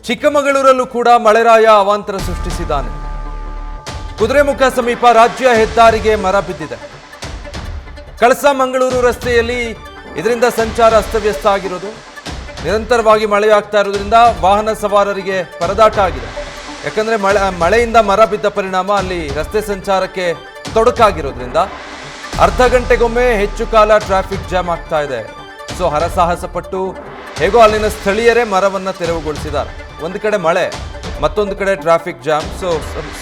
ಚಿಕ್ಕಮಗಳೂರಲ್ಲೂ ಕೂಡ ಮಳೆರಾಯ ಅವಾಂತರ ಸೃಷ್ಟಿಸಿದ್ದಾನೆ. ಕುದುರೆಮುಖ ಸಮೀಪ ರಾಜ್ಯ ಹೆದ್ದಾರಿಗೆ ಮರ ಬಿದ್ದಿದೆ. ಕಳಸಾ ಮಂಗಳೂರು ರಸ್ತೆಯಲ್ಲಿ ಇದರಿಂದ ಸಂಚಾರ ಅಸ್ತವ್ಯಸ್ತ ಆಗಿರೋದು. ನಿರಂತರವಾಗಿ ಮಳೆಯಾಗ್ತಾ ಇರೋದ್ರಿಂದ ವಾಹನ ಸವಾರರಿಗೆ ಪರದಾಟ ಆಗಿದೆ. ಯಾಕಂದ್ರೆ ಮಳೆಯಿಂದ ಮರ ಬಿದ್ದ ಪರಿಣಾಮ ಅಲ್ಲಿ ರಸ್ತೆ ಸಂಚಾರಕ್ಕೆ ತೊಡಕಾಗಿರೋದ್ರಿಂದ ಅರ್ಧ ಗಂಟೆಗೊಮ್ಮೆ ಹೆಚ್ಚು ಕಾಲ ಟ್ರಾಫಿಕ್ ಜಾಮ್ ಆಗ್ತಾ ಇದೆ. ಸೊ ಹರಸಾಹಸ ಪಟ್ಟು ಹೇಗೋ ಅಲ್ಲಿನ ಸ್ಥಳೀಯರೇ ಮರವನ್ನ ತೆರವುಗೊಳಿಸಿದ್ದಾರೆ. ಒಂದು ಕಡೆ ಮಳೆ, ಮತ್ತೊಂದು ಕಡೆ ಟ್ರಾಫಿಕ್ ಜಾಮ್. ಸೊ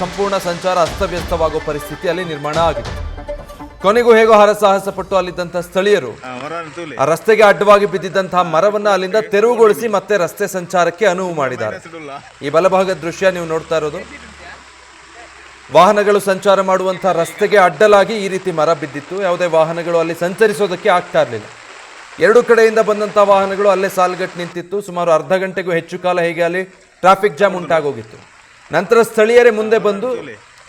ಸಂಪೂರ್ಣ ಸಂಚಾರ ಅಸ್ತವ್ಯಸ್ತವಾಗೋ ಪರಿಸ್ಥಿತಿ ಅಲ್ಲಿ ನಿರ್ಮಾಣ ಆಗಿದೆ. ಕೊನೆಗೂ ಹೇಗೋ ಹರಸಾಹಸ ಪಟ್ಟು ಅಲ್ಲಿದ್ದಂಥ ಸ್ಥಳೀಯರು ಆ ರಸ್ತೆಗೆ ಅಡ್ಡವಾಗಿ ಬಿದ್ದಿದ್ದಂತಹ ಮರವನ್ನ ಅಲ್ಲಿಂದ ತೆರವುಗೊಳಿಸಿ ಮತ್ತೆ ರಸ್ತೆ ಸಂಚಾರಕ್ಕೆ ಅನುವು ಮಾಡಿದ್ದಾರೆ. ಈ ಬಲಭಾಗದ ದೃಶ್ಯ ನೀವು ನೋಡ್ತಾ ಇರೋದು. ವಾಹನಗಳು ಸಂಚಾರ ಮಾಡುವಂತಹ ರಸ್ತೆಗೆ ಅಡ್ಡಲಾಗಿ ಈ ರೀತಿ ಮರ ಬಿದ್ದಿತ್ತು. ಯಾವುದೇ ವಾಹನಗಳು ಅಲ್ಲಿ ಸಂಚರಿಸೋದಕ್ಕೆ ಆಗ್ತಾ ಇರಲಿಲ್ಲ. ಎರಡು ಕಡೆಯಿಂದ ಬಂದಂಥ ವಾಹನಗಳು ಅಲ್ಲೇ ಸಾಲುಗಟ್ಟು ನಿಂತಿತ್ತು. ಸುಮಾರು ಅರ್ಧ ಗಂಟೆಗೂ ಹೆಚ್ಚು ಕಾಲ ಹೇಗೆ ಅಲ್ಲಿ ಟ್ರಾಫಿಕ್ ಜಾಮ್ ಉಂಟಾಗೋಗಿತ್ತು. ನಂತರ ಸ್ಥಳೀಯರೇ ಮುಂದೆ ಬಂದು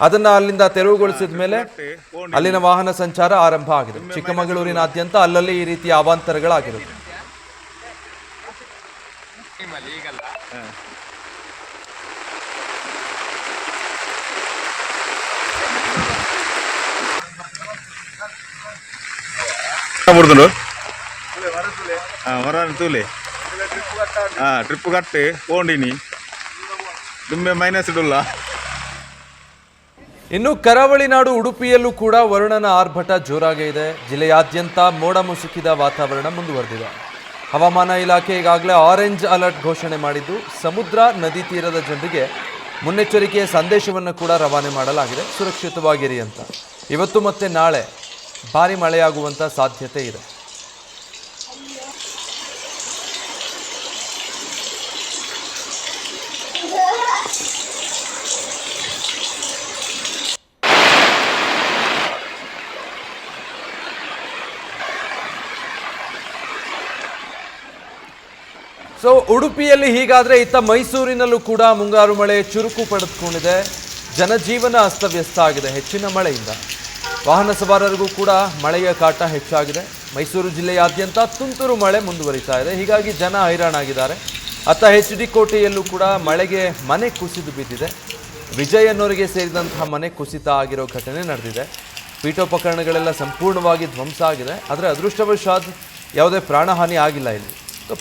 ಅದನ್ನ ಅಲ್ಲಿಂದ ತೆರವುಗೊಳಿಸಿದ ಮೇಲೆ ಅಲ್ಲಿನ ವಾಹನ ಸಂಚಾರ ಆರಂಭ ಆಗಿದೆ. ಚಿಕ್ಕಮಗಳೂರಿನಾದ್ಯಂತ ಅಲ್ಲಲ್ಲಿ ಈ ರೀತಿಯ ಅವಾಂತರಗಳಾಗಿರುತ್ತೆ. ಟ್ರಿಪ್ ಕಟ್ಟಿ ಹೋಂಡಿನಿ ದುಮ್ಮೆ ಮೈನಸ್ ಇಡಲ್ಲ. ಇನ್ನು ಕರಾವಳಿ ನಾಡು ಉಡುಪಿಯಲ್ಲೂ ಕೂಡ ವರುಣನ ಆರ್ಭಟ ಜೋರಾಗೇ ಇದೆ. ಜಿಲ್ಲೆಯಾದ್ಯಂತ ಮೋಡ ಮುಸುಕಿದ ವಾತಾವರಣ ಮುಂದುವರೆದಿದೆ. ಹವಾಮಾನ ಇಲಾಖೆ ಈಗಾಗಲೇ ಆರೆಂಜ್ ಅಲರ್ಟ್ ಘೋಷಣೆ ಮಾಡಿದ್ದು ಸಮುದ್ರ ನದಿ ತೀರದ ಜನರಿಗೆ ಮುನ್ನೆಚ್ಚರಿಕೆಯ ಸಂದೇಶವನ್ನು ಕೂಡ ರವಾನೆ ಮಾಡಲಾಗಿದೆ. ಸುರಕ್ಷಿತವಾಗಿರಿ ಅಂತ. ಇವತ್ತು ಮತ್ತೆ ನಾಳೆ ಭಾರಿ ಮಳೆಯಾಗುವಂಥ ಸಾಧ್ಯತೆ ಇದೆ. ಸೊ ಉಡುಪಿಯಲ್ಲಿ ಹೀಗಾದರೆ ಇತ್ತ ಮೈಸೂರಿನಲ್ಲೂ ಕೂಡ ಮುಂಗಾರು ಮಳೆ ಚುರುಕು ಪಡೆದುಕೊಂಡಿದೆ. ಜನಜೀವನ ಅಸ್ತವ್ಯಸ್ತ ಆಗಿದೆ ಹೆಚ್ಚಿನ ಮಳೆಯಿಂದ. ವಾಹನ ಸವಾರರಿಗೂ ಕೂಡ ಮಳೆಯ ಕಾಟ ಹೆಚ್ಚಾಗಿದೆ. ಮೈಸೂರು ಜಿಲ್ಲೆಯಾದ್ಯಂತ ತುಂತುರು ಮಳೆ ಮುಂದುವರಿತಾ ಇದೆ. ಹೀಗಾಗಿ ಜನ ಹೈರಾಣಾಗಿದ್ದಾರೆ. ಅತ್ತ HD ಕೋಟೆಯಲ್ಲೂ ಕೂಡ ಮಳೆಗೆ ಮನೆ ಕುಸಿದು ಬಿದ್ದಿದೆ. ವಿಜಯ್ ಅನ್ನೋರಿಗೆ ಸೇರಿದಂತಹ ಮನೆ ಕುಸಿತ ಆಗಿರೋ ಘಟನೆ ನಡೆದಿದೆ. ಪೀಠೋಪಕರಣಗಳೆಲ್ಲ ಸಂಪೂರ್ಣವಾಗಿ ಧ್ವಂಸ ಆಗಿದೆ. ಆದರೆ ಅದೃಷ್ಟವಶಾತ್ ಯಾವುದೇ ಪ್ರಾಣಹಾನಿ ಆಗಿಲ್ಲ. ಇಲ್ಲಿ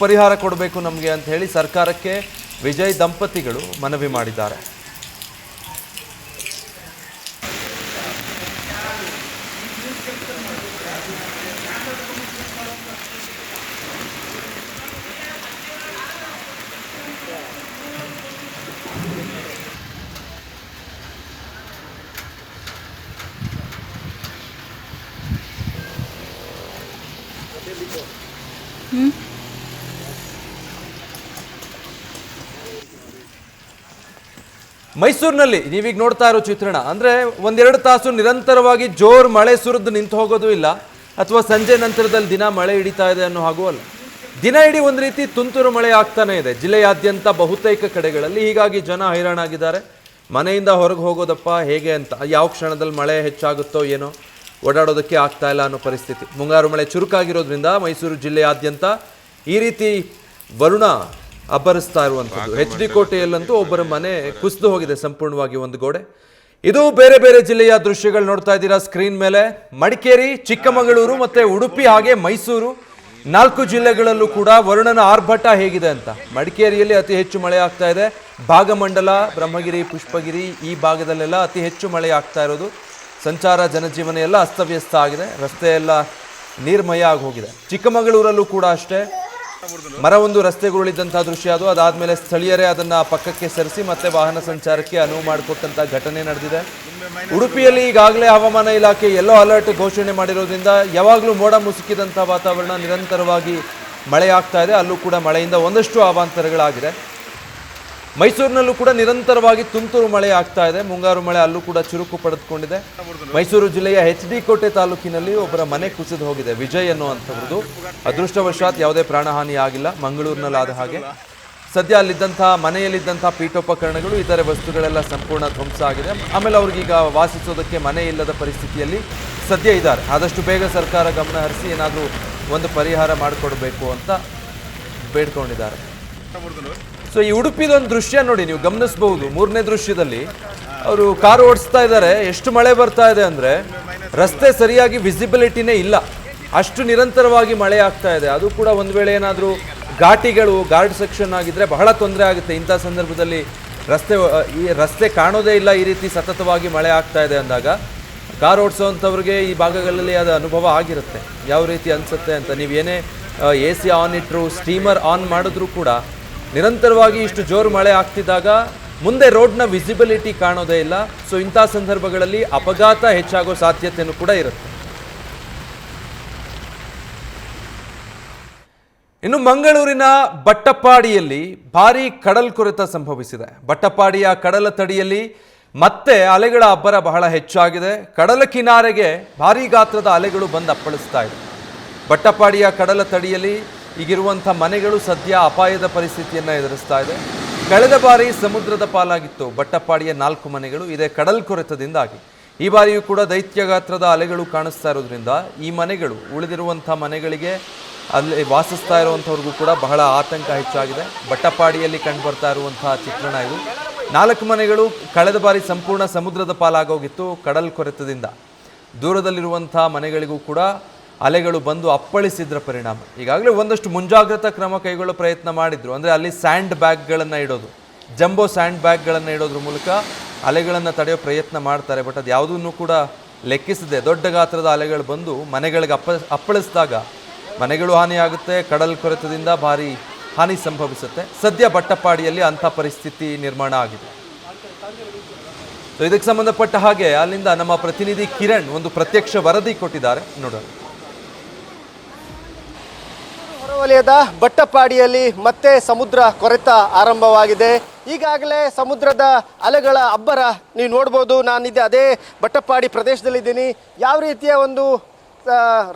ಪರಿಹಾರ ಕೊಡಬೇಕು ನಮಗೆ ಅಂತ ಹೇಳಿ ಸರ್ಕಾರಕ್ಕೆ ವಿಜಯ್ ದಂಪತಿಗಳು ಮನವಿ ಮಾಡಿದ್ದಾರೆ. ಮೈಸೂರಿನಲ್ಲಿ ನೀವೀಗ ನೋಡ್ತಾ ಇರೋ ಚಿತ್ರಣ ಅಂದರೆ ಒಂದೆರಡು ತಾಸು ನಿರಂತರವಾಗಿ ಜೋರು ಮಳೆ ಸುರಿದು ನಿಂತು ಹೋಗೋದು ಇಲ್ಲ, ಅಥವಾ ಸಂಜೆ ನಂತರದಲ್ಲಿ ದಿನ ಮಳೆ ಹಿಡಿತಾ ಇದೆ ಅನ್ನೋ ಹಾಗೂ ಅಲ್ಲ. ದಿನ ಇಡೀ ಒಂದು ರೀತಿ ತುಂತುರು ಮಳೆ ಆಗ್ತಾನೆ ಇದೆ ಜಿಲ್ಲೆಯಾದ್ಯಂತ ಬಹುತೇಕ ಕಡೆಗಳಲ್ಲಿ. ಹೀಗಾಗಿ ಜನ ಹೈರಾಣಾಗಿದ್ದಾರೆ. ಮನೆಯಿಂದ ಹೊರಗೆ ಹೋಗೋದಪ್ಪ ಹೇಗೆ ಅಂತ, ಯಾವ ಕ್ಷಣದಲ್ಲಿ ಮಳೆ ಹೆಚ್ಚಾಗುತ್ತೋ ಏನೋ, ಓಡಾಡೋದಕ್ಕೆ ಆಗ್ತಾ ಇಲ್ಲ ಅನ್ನೋ ಪರಿಸ್ಥಿತಿ. ಮುಂಗಾರು ಮಳೆ ಚುರುಕಾಗಿರೋದ್ರಿಂದ ಮೈಸೂರು ಜಿಲ್ಲೆಯಾದ್ಯಂತ ಈ ರೀತಿ ವರುಣ ಅಬ್ಬರಿಸ್ತಾ ಇರುವಂಥದ್ದು. HD ಕೋಟೆಯಲ್ಲಂತೂ ಒಬ್ಬರ ಮನೆ ಕುಸಿದು ಹೋಗಿದೆ ಸಂಪೂರ್ಣವಾಗಿ, ಒಂದು ಗೋಡೆ. ಇದು ಬೇರೆ ಬೇರೆ ಜಿಲ್ಲೆಯ ದೃಶ್ಯಗಳು ನೋಡ್ತಾ ಇದ್ದೀರಾ ಸ್ಕ್ರೀನ್ ಮೇಲೆ. ಮಡಿಕೇರಿ, ಚಿಕ್ಕಮಗಳೂರು ಮತ್ತೆ ಉಡುಪಿ ಹಾಗೆ ಮೈಸೂರು 4 ಜಿಲ್ಲೆಗಳಲ್ಲೂ ಕೂಡ ವರುಣನ ಆರ್ಭಟ ಹೇಗಿದೆ ಅಂತ. ಮಡಿಕೇರಿಯಲ್ಲಿ ಅತಿ ಹೆಚ್ಚು ಮಳೆ ಆಗ್ತಾ ಇದೆ. ಭಾಗಮಂಡಲ, ಬ್ರಹ್ಮಗಿರಿ, ಪುಷ್ಪಗಿರಿ ಈ ಭಾಗದಲ್ಲೆಲ್ಲ ಅತಿ ಹೆಚ್ಚು ಮಳೆ ಆಗ್ತಾ ಇರೋದು. ಸಂಚಾರ ಜನಜೀವನ ಎಲ್ಲ ಅಸ್ತವ್ಯಸ್ತ ಆಗಿದೆ. ರಸ್ತೆ ಎಲ್ಲ ನೀರ್ಮಯ ಆಗಿ ಹೋಗಿದೆ. ಚಿಕ್ಕಮಗಳೂರಲ್ಲೂ ಕೂಡ ಅಷ್ಟೇ. ಮರವೊಂದು ರಸ್ತೆಗುರುಳಿದ್ದಂತಹ ದೃಶ್ಯ ಅದು. ಅದಾದ್ಮೇಲೆ ಸ್ಥಳೀಯರೇ ಅದನ್ನ ಪಕ್ಕಕ್ಕೆ ಸರಿಸಿ ಮತ್ತೆ ವಾಹನ ಸಂಚಾರಕ್ಕೆ ಅನುವು ಮಾಡಿಕೊಟ್ಟಂತ ಘಟನೆ ನಡೆದಿದೆ. ಉಡುಪಿಯಲ್ಲಿ ಈಗಾಗಲೇ ಹವಾಮಾನ ಇಲಾಖೆ ಯೆಲ್ಲೋ ಅಲರ್ಟ್ ಘೋಷಣೆ ಮಾಡಿರೋದ್ರಿಂದ ಯಾವಾಗಲೂ ಮೋಡ ಮುಸುಕಿದಂತಹ ವಾತಾವರಣ, ನಿರಂತರವಾಗಿ ಮಳೆ ಆಗ್ತಾ ಇದೆ. ಅಲ್ಲೂ ಕೂಡ ಮಳೆಯಿಂದ ಒಂದಷ್ಟು ಅವಾಂತರಗಳಾಗಿದೆ. ಮೈಸೂರಿನಲ್ಲೂ ಕೂಡ ನಿರಂತರವಾಗಿ ತುಂತುರು ಮಳೆ ಆಗ್ತಾ ಇದೆ. ಮುಂಗಾರು ಮಳೆ ಅಲ್ಲೂ ಕೂಡ ಚುರುಕು ಪಡೆದುಕೊಂಡಿದೆ. ಮೈಸೂರು ಜಿಲ್ಲೆಯ HD ಕೋಟೆ ತಾಲೂಕಿನಲ್ಲಿ ಒಬ್ಬರ ಮನೆ ಕುಸಿದು ಹೋಗಿದೆ, ವಿಜಯ್ ಅನ್ನುವಂಥವ್ರದ್ದು. ಅದೃಷ್ಟವಶಾತ್ ಯಾವುದೇ ಪ್ರಾಣಹಾನಿ ಆಗಿಲ್ಲ. ಮಂಗಳೂರಿನಲ್ಲಾದ ಹಾಗೆ ಸದ್ಯ ಅಲ್ಲಿದ್ದಂಥ ಮನೆಯಲ್ಲಿದ್ದಂಥ ಪೀಠೋಪಕರಣಗಳು, ಇತರೆ ವಸ್ತುಗಳೆಲ್ಲ ಸಂಪೂರ್ಣ ಧ್ವಂಸ ಆಗಿದೆ. ಆಮೇಲೆ ಅವ್ರಿಗೀಗ ವಾಸಿಸೋದಕ್ಕೆ ಮನೆ ಇಲ್ಲದ ಪರಿಸ್ಥಿತಿಯಲ್ಲಿ ಸದ್ಯ ಇದ್ದಾರೆ. ಆದಷ್ಟು ಬೇಗ ಸರ್ಕಾರ ಗಮನ ಹರಿಸಿ ಏನಾದರೂ ಒಂದು ಪರಿಹಾರ ಮಾಡಿಕೊಡ್ಬೇಕು ಅಂತ ಬೇಡ್ಕೊಂಡಿದ್ದಾರೆ. ಸೊ ಈ ಉಡುಪಿದೊಂದು ದೃಶ್ಯ ನೋಡಿ, ನೀವು ಗಮನಿಸಬಹುದು. 3ನೇ ದೃಶ್ಯದಲ್ಲಿ ಅವರು ಕಾರು ಓಡಿಸ್ತಾ ಇದ್ದಾರೆ. ಎಷ್ಟು ಮಳೆ ಬರ್ತಾ ಇದೆ ಅಂದರೆ ರಸ್ತೆ ಸರಿಯಾಗಿ ವಿಸಿಬಿಲಿಟಿನೇ ಇಲ್ಲ, ಅಷ್ಟು ನಿರಂತರವಾಗಿ ಮಳೆ ಆಗ್ತಾ ಇದೆ. ಅದು ಕೂಡ ಒಂದು ವೇಳೆ ಏನಾದರೂ ಘಾಟಿಗಳು ಗಾರ್ಡ್ ಸೆಕ್ಷನ್ ಆಗಿದ್ರೆ ಬಹಳ ತೊಂದರೆ ಆಗುತ್ತೆ. ಇಂಥ ಸಂದರ್ಭದಲ್ಲಿ ಈ ರಸ್ತೆ ಕಾಣೋದೇ ಇಲ್ಲ, ಈ ರೀತಿ ಸತತವಾಗಿ ಮಳೆ ಆಗ್ತಾ ಇದೆ ಅಂದಾಗ ಕಾರ್ ಓಡಿಸೋವಂಥವ್ರಿಗೆ ಈ ಭಾಗಗಳಲ್ಲಿ ಅದು ಅನುಭವ ಆಗಿರುತ್ತೆ, ಯಾವ ರೀತಿ ಅನಿಸುತ್ತೆ ಅಂತ. ನೀವು ಏನೇ AC ಆನ್ ಇಟ್ಟರು, ಸ್ಟೀಮರ್ ಆನ್ ಮಾಡಿದ್ರೂ ಕೂಡ ನಿರಂತರವಾಗಿ ಇಷ್ಟು ಜೋರು ಮಳೆ ಆಗ್ತಿದ್ದಾಗ ಮುಂದೆ ರೋಡ್ನ ವಿಸಿಬಿಲಿಟಿ ಕಾಣೋದೇ ಇಲ್ಲ. ಸೊ ಇಂಥ ಸಂದರ್ಭಗಳಲ್ಲಿ ಅಪಘಾತ ಹೆಚ್ಚಾಗೋ ಸಾಧ್ಯತೆಯೂ ಕೂಡ ಇರುತ್ತೆ. ಇನ್ನು ಮಂಗಳೂರಿನ ಬಟ್ಟಪ್ಪಾಡಿಯಲ್ಲಿ ಭಾರೀ ಕಡಲ್ಕೊರೆತ ಸಂಭವಿಸಿದೆ. ಬಟ್ಟಪ್ಪಾಡಿಯ ಕಡಲ ತಡಿಯಲ್ಲಿ ಮತ್ತೆ ಅಲೆಗಳ ಅಬ್ಬರ ಬಹಳ ಹೆಚ್ಚಾಗಿದೆ. ಕಡಲ ಕಿನಾರೆಗೆ ಭಾರೀ ಗಾತ್ರದ ಅಲೆಗಳು ಬಂದು ಅಪ್ಪಳಿಸ್ತಾ ಇದೆ. ಬಟ್ಟಪ್ಪಾಡಿಯ ಕಡಲ ತಡಿಯಲ್ಲಿ ಈಗಿರುವಂಥ ಮನೆಗಳು ಸದ್ಯ ಅಪಾಯದ ಪರಿಸ್ಥಿತಿಯನ್ನು ಎದುರಿಸ್ತಾ ಇದೆ. ಕಳೆದ ಬಾರಿ ಸಮುದ್ರದ ಪಾಲಾಗಿತ್ತು ಬಟ್ಟಪ್ಪಾಡಿಯ 4 ಮನೆಗಳು. ಇದೇ ಕಡಲ್ಕೊರೆತದಿಂದಾಗಿ ಈ ಬಾರಿಯೂ ಕೂಡ ದೈತ್ಯ ಗಾತ್ರದ ಅಲೆಗಳು ಕಾಣಿಸ್ತಾ ಇರೋದ್ರಿಂದ ಈ ಮನೆಗಳು, ಉಳಿದಿರುವಂಥ ಮನೆಗಳಿಗೆ ಅಲ್ಲಿ ವಾಸಿಸ್ತಾ ಇರುವಂಥವ್ರಿಗೂ ಕೂಡ ಬಹಳ ಆತಂಕ ಹೆಚ್ಚಾಗಿದೆ. ಬಟ್ಟಪ್ಪಾಡಿಯಲ್ಲಿ ಕಂಡು ಬರ್ತಾ ಇರುವಂತಹ ಚಿತ್ರಣ ಇದು. 4 ಮನೆಗಳು ಕಳೆದ ಬಾರಿ ಸಂಪೂರ್ಣ ಸಮುದ್ರದ ಪಾಲಾಗೋಗಿತ್ತು ಕಡಲ್ ಕೊರೆತದಿಂದ. ದೂರದಲ್ಲಿರುವಂಥ ಮನೆಗಳಿಗೂ ಕೂಡ ಅಲೆಗಳು ಬಂದು ಅಪ್ಪಳಿಸಿದ್ರ ಪರಿಣಾಮ ಈಗಾಗಲೇ ಒಂದಷ್ಟು ಮುಂಜಾಗ್ರತಾ ಕ್ರಮ ಕೈಗೊಳ್ಳೋ ಪ್ರಯತ್ನ ಮಾಡಿದ್ರು. ಅಂದರೆ ಅಲ್ಲಿ ಸ್ಯಾಂಡ್ ಬ್ಯಾಗ್ಗಳನ್ನು ಇಡೋದು, ಜಂಬೋ ಸ್ಯಾಂಡ್ ಬ್ಯಾಗ್ಗಳನ್ನು ಇಡೋದ್ರ ಮೂಲಕ ಅಲೆಗಳನ್ನು ತಡೆಯೋ ಪ್ರಯತ್ನ ಮಾಡ್ತಾರೆ. ಬಟ್ ಅದು ಯಾವುದನ್ನು ಕೂಡ ಲೆಕ್ಕಿಸದೆ ದೊಡ್ಡ ಗಾತ್ರದ ಅಲೆಗಳು ಬಂದು ಮನೆಗಳಿಗೆ ಅಪ್ಪಳಿಸಿದಾಗ ಮನೆಗಳು ಹಾನಿಯಾಗುತ್ತೆ, ಕಡಲ್ ಕೊರೆತದಿಂದ ಭಾರಿ ಹಾನಿ ಸಂಭವಿಸುತ್ತೆ. ಸದ್ಯ ಬಟ್ಟಪ್ಪಾಡಿಯಲ್ಲಿ ಅಂಥ ಪರಿಸ್ಥಿತಿ ನಿರ್ಮಾಣ ಆಗಿದೆ. ಸೊ ಇದಕ್ಕೆ ಸಂಬಂಧಪಟ್ಟ ಹಾಗೆ ಅಲ್ಲಿಂದ ನಮ್ಮ ಪ್ರತಿನಿಧಿ ಕಿರಣ್ ಒಂದು ಪ್ರತ್ಯಕ್ಷ ವರದಿ ಕೊಟ್ಟಿದ್ದಾರೆ, ನೋಡೋಣ. ಹೊರವಲಯದ ಬಟ್ಟಪ್ಪಾಡಿಯಲ್ಲಿ ಮತ್ತೆ ಸಮುದ್ರ ಕೊರೆತ ಆರಂಭವಾಗಿದೆ. ಈಗಾಗಲೇ ಸಮುದ್ರದ ಅಲೆಗಳ ಅಬ್ಬರ ನೀವು ನೋಡ್ಬೋದು. ನಾನಿದ್ದೆ ಅದೇ ಬಟ್ಟಪ್ಪಾಡಿ ಪ್ರದೇಶದಲ್ಲಿದ್ದೀನಿ. ಯಾವ ರೀತಿಯ ಒಂದು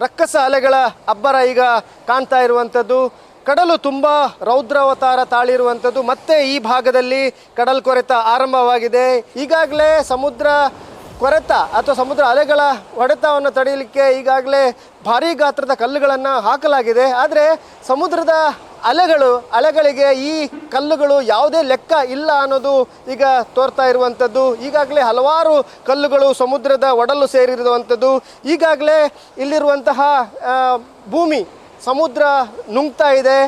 ರಕ್ಕಸ ಅಲೆಗಳ ಅಬ್ಬರ ಈಗ ಕಾಣ್ತಾ ಇರುವಂಥದ್ದು. ಕಡಲು ತುಂಬ ರೌದ್ರಾವತಾರ ತಾಳಿರುವಂಥದ್ದು. ಮತ್ತೆ ಈ ಭಾಗದಲ್ಲಿ ಕಡಲ್ ಕೊರೆತ ಆರಂಭವಾಗಿದೆ. ಈಗಾಗಲೇ ಸಮುದ್ರ ಕೊರೆತ ಅಥವಾ ಸಮುದ್ರ ಅಲೆಗಳ ಹೊಡೆತವನ್ನು ತಡೆಯಲಿಕ್ಕೆ ಈಗಾಗಲೇ ಭಾರೀ ಗಾತ್ರದ ಕಲ್ಲುಗಳನ್ನು ಹಾಕಲಾಗಿದೆ. ಆದರೆ ಸಮುದ್ರದ ಅಲೆಗಳಿಗೆ ಈ ಕಲ್ಲುಗಳು ಯಾವುದೇ ಲೆಕ್ಕ ಇಲ್ಲ ಅನ್ನೋದು ಈಗ ತೋರ್ತಾ ಇರುವಂಥದ್ದು. ಈಗಾಗಲೇ ಹಲವಾರು ಕಲ್ಲುಗಳು ಸಮುದ್ರದ ಒಡಲು ಸೇರಿರುವಂಥದ್ದು. ಈಗಾಗಲೇ ಇಲ್ಲಿರುವಂತಹ ಭೂಮಿ ಸಮುದ್ರ ನುಂಗ್ತಾ ಇದೆ.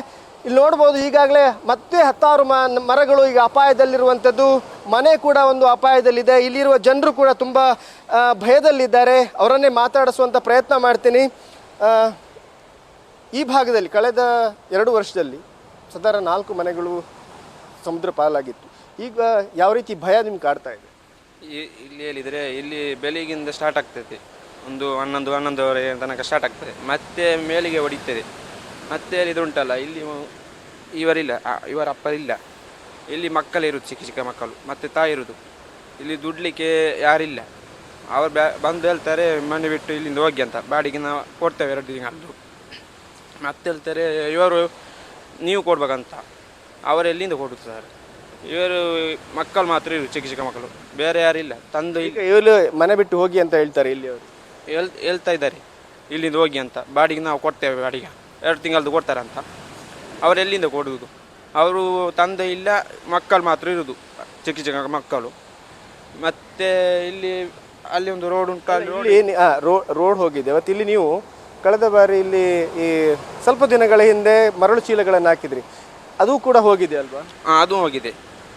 ಇಲ್ಲಿ ನೋಡ್ಬೋದು ಈಗಾಗಲೇ ಮತ್ತೆ 10 ಮರಗಳು ಈಗ ಅಪಾಯದಲ್ಲಿರುವಂಥದ್ದು. ಮನೆ ಕೂಡ ಒಂದು ಅಪಾಯದಲ್ಲಿದೆ. ಇಲ್ಲಿರುವ ಜನರು ಕೂಡ ತುಂಬ ಭಯದಲ್ಲಿದ್ದಾರೆ. ಅವರನ್ನೇ ಮಾತಾಡಿಸುವಂಥ ಪ್ರಯತ್ನ ಮಾಡ್ತೀನಿ. ಈ ಭಾಗದಲ್ಲಿ ಕಳೆದ 2 ವರ್ಷದಲ್ಲಿ ಸಾಧಾರಣ 4 ಮನೆಗಳು ಸಮುದ್ರ ಪಾಲಾಗಿತ್ತು. ಈಗ ಯಾವ ರೀತಿ ಭಯ ನಿಮ್ಗೆ ಕಾಡ್ತಾ ಇದೆ? ಇಲ್ಲಿ ಹೇಳಿದರೆ ಇಲ್ಲಿ ಬೆಳಿಗ್ಗಿಂದ ಸ್ಟಾರ್ಟ್ ಆಗ್ತದೆ, ಒಂದು 11-11:30 ತನಕ ಸ್ಟಾರ್ಟ್ ಆಗ್ತದೆ. ಮತ್ತೆ ಮೇಲಿಗೆ ಹೊಡಿತದೆ. ಮತ್ತೆ ಇದು ಉಂಟಲ್ಲ, ಇಲ್ಲಿ ಇವರಿಲ್ಲ, ಇವರ ಅಪ್ಪರಿಲ್ಲ, ಇಲ್ಲಿ ಮಕ್ಕಳಿರೋದು, ಚಿಕ್ಕ ಚಿಕ್ಕ ಮಕ್ಕಳು, ಮತ್ತು ತಾಯಿ ಇರೋದು. ಇಲ್ಲಿ ದುಡ್ಲಿಕ್ಕೆ ಯಾರಿಲ್ಲ. ಅವರು ಬಂದು ಹೇಳ್ತಾರೆ ಮನೆ ಬಿಟ್ಟು ಇಲ್ಲಿಂದ ಹೋಗಿ ಅಂತ, ಬಾಡಿಗೆ ನಾವು ಕೊಡ್ತೇವೆ 2 ತಿಂಗಳು. ಮತ್ತೆ ಹೇಳ್ತಾರೆ ಇವರು ನೀವು ಕೊಡ್ಬೇಕಂತ. ಅವರು ಎಲ್ಲಿಂದ ಕೊಡುತ್ತಾರೆ? ಇವರು ಮಕ್ಕಳು ಮಾತ್ರ ಇರು, ಚಿಕ್ಕ ಚಿಕ್ಕ ಮಕ್ಕಳು, ಬೇರೆ ಯಾರಿಲ್ಲ. ತಂದು ಈಗ ಇವರು ಮನೆ ಬಿಟ್ಟು ಹೋಗಿ ಅಂತ ಹೇಳ್ತಾರೆ ಇಲ್ಲಿ ಅವರು ಹೇಳ್ತಾ ಇದ್ದಾರೆ ಇಲ್ಲಿಂದ ಹೋಗಿ ಅಂತ. ಬಾಡಿಗೆ ನಾವು ಕೊಡ್ತೇವೆ, ಬಾಡಿಗೆ 2 ತಿಂಗಳದ್ದು ಕೊಡ್ತಾರೆ ಅಂತ. ಅವರು ಎಲ್ಲಿಂದ ಕೊಡುವುದು? ಅವರು ತಂದೆ ಇಲ್ಲ, ಮಕ್ಕಳು ಮಾತ್ರ ಇರೋದು, ಚಿಕ್ಕ ಚಿಕ್ಕ ಮಕ್ಕಳು. ಮತ್ತು ಇಲ್ಲಿ ಅಲ್ಲಿ ಒಂದು ರೋಡ್ ಉಂಟು, ಅಲ್ಲಿ ರೋಡ್ ಹೋಗಿದೆ. ಮತ್ತು ಇಲ್ಲಿ ನೀವು ಕಳೆದ ಬಾರಿ ಇಲ್ಲಿ ಈ ಸ್ವಲ್ಪ ದಿನಗಳ ಹಿಂದೆ ಮರಳು ಚೀಲಗಳನ್ನು ಹಾಕಿದ್ರಿ, ಅದು ಕೂಡ ಹೋಗಿದೆ ಅಲ್ವಾ? ಅದು ಹೋಗಿದೆ.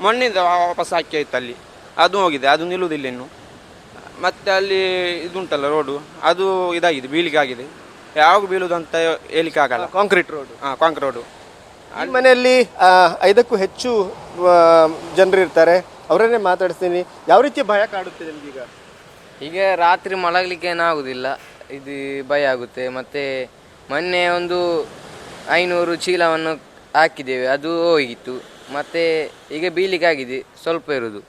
ಮಣ್ಣಿಂದ ವಾಪಸ್ ಹಾಕಿ ಆಯ್ತು ಅಲ್ಲಿ, ಅದು ಹೋಗಿದೆ, ಅದು ನಿಲ್ಲುವುದಿಲ್ಲ ಇನ್ನು. ಮತ್ತು ಅಲ್ಲಿ ಇದುಂಟಲ್ಲ ರೋಡು, ಅದು ಇದಾಗಿದೆ, ಬೀಳಿಗೆ ಆಗಿದೆ. ಯಾವಾಗ ಬೀಳುವುದು ಅಂತ ಹೇಳಿಕ್ಕೆ ಆಗಲ್ಲ. Concrete road. Concrete road. ಈ ಮನೆಯಲ್ಲಿ 5ಕ್ಕೂ ಹೆಚ್ಚು ಜನರು ಇರ್ತಾರೆ. ಅವರನ್ನೇ ಮಾತಾಡಿಸ್ತೀನಿ. ಯಾವ ರೀತಿಯ ಭಯ ಕಾಡುತ್ತೆ ನಿಮ್ಗೀಗ? ಈಗ ರಾತ್ರಿ ಮಲಗಲಿಕ್ಕೆ ಏನಾಗುವುದಿಲ್ಲ, ಇದು ಭಯ ಆಗುತ್ತೆ. ಮತ್ತು ಮೊನ್ನೆ ಒಂದು 500 ಚೀಲವನ್ನು ಹಾಕಿದ್ದೇವೆ, ಅದು ಹೋಗಿತ್ತು. ಮತ್ತು ಈಗ ಬೀಳಿಗೆ ಆಗಿದೆ, ಸ್ವಲ್ಪ ಇರೋದು.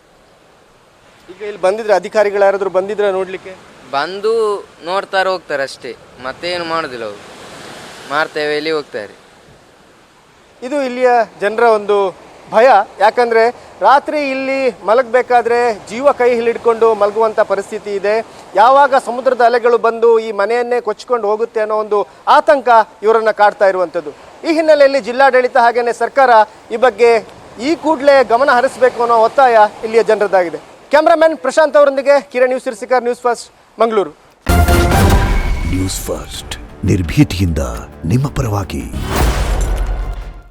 ಈಗ ಇಲ್ಲಿ ಬಂದಿದ್ರೆ ಅಧಿಕಾರಿಗಳು ಯಾರಾದರೂ ಬಂದಿದ್ರೆ ನೋಡಲಿಕ್ಕೆ? ಬಂದು ನೋಡ್ತಾರೆ, ಹೋಗ್ತಾರೆ ಅಷ್ಟೇ, ಮತ್ತೇನು ಮಾಡೋದಿಲ್ಲ. ಅವರು ಮಾಡ್ತೇವೆ, ಇಲ್ಲಿ ಹೋಗ್ತಾರೆ. ಇದು ಇಲ್ಲಿಯ ಜನರ ಒಂದು ಭಯ. ಯಾಕಂದರೆ ರಾತ್ರಿ ಇಲ್ಲಿ ಮಲಗಬೇಕಾದ್ರೆ ಜೀವ ಕೈ ಹಿಡಿದುಕೊಂಡು ಮಲಗುವಂಥ ಪರಿಸ್ಥಿತಿ ಇದೆ. ಯಾವಾಗ ಸಮುದ್ರದ ಅಲೆಗಳು ಬಂದು ಈ ಮನೆಯನ್ನೇ ಕೊಚ್ಚಿಕೊಂಡು ಹೋಗುತ್ತೆ ಅನ್ನೋ ಒಂದು ಆತಂಕ ಇವರನ್ನು ಕಾಡ್ತಾ ಇರುವಂಥದ್ದು. ಈ ಹಿನ್ನೆಲೆಯಲ್ಲಿ ಜಿಲ್ಲಾಡಳಿತ ಹಾಗೆಯೇ ಸರ್ಕಾರ ಈ ಬಗ್ಗೆ ಈ ಕೂಡಲೇ ಗಮನ ಹರಿಸಬೇಕು ಅನ್ನೋ ಒತ್ತಾಯ ಇಲ್ಲಿಯ ಜನರದ್ದಾಗಿದೆ. ಕ್ಯಾಮ್ರಾಮನ್ ಪ್ರಶಾಂತ್ ಅವರೊಂದಿಗೆ Kiran news Sirsikar, news first, Mangaluru. News first ನಿರ್ಭೀತಿಯಿಂದ ನಿಮ್ಮ ಪರವಾಗಿ.